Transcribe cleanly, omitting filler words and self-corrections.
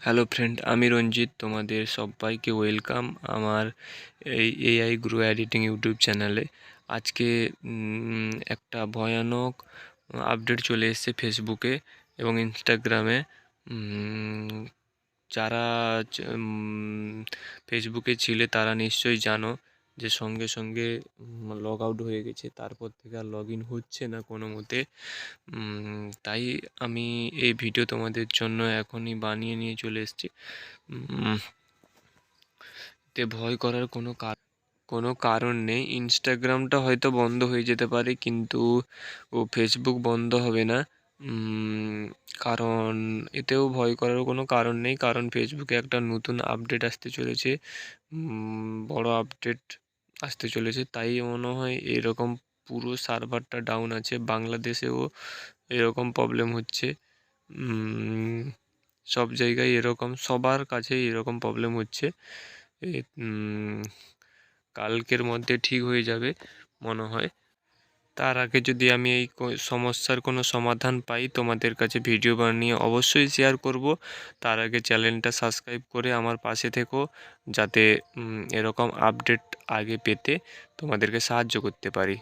Hello friend, আমি রঞ্জিত। তোমাদের সবাইকে ওয়েলকাম আমার এই এআই গ্রো এডিটিং ইউটিউব চ্যানেলে। আজকে একটা ভয়ানক আপডেট চলে এসেছে ফেসবুকে এবং ইনস্টাগ্রামে। যারা ফেসবুকে ছিলে তারা নিশ্চয়ই জানো যে সঙ্গে সঙ্গে লগ আউট হয়ে গেছে, তারপর থেকে আর লগ ইন হচ্ছে না কোনো মতে। তাই আমি এই ভিডিও তোমাদের জন্য এখনই বানিয়ে নিয়ে চলে এসেছি। এতে ভয় করার কোনো কারণ নেই। ইনস্টাগ্রামটা হয়তো বন্ধ হয়ে যেতে পারে, কিন্তু ফেসবুক বন্ধ হবে না। কারণ এতেও ভয় করার কোনো কারণ নেই, কারণ ফেসবুকে একটা নতুন আপডেট আসতে চলেছে, বড় আপডেট আসতে চলেছে। তাই মনে হয় এরকম পুরো সার্ভারটা ডাউন আছে। বাংলাদেশেও এরকম প্রবলেম হচ্ছে। সব জায়গায় এরকম, সবার কাছেই এরকম প্রবলেম হচ্ছে। কালকের মধ্যে ঠিক হয়ে যাবে মনে হয়। তার আগে যদি আমি এই সমস্যার কোনো সমাধান পাই, তোমাদের কাছে ভিডিও বানিয়ে অবশ্যই শেয়ার করব। তার আগে চ্যানেলটা সাবস্ক্রাইব করে আমার পাশে থেকো, যাতে এরকম আপডেট আগে পেতে তোমাদেরকে সাহায্য করতে পারি।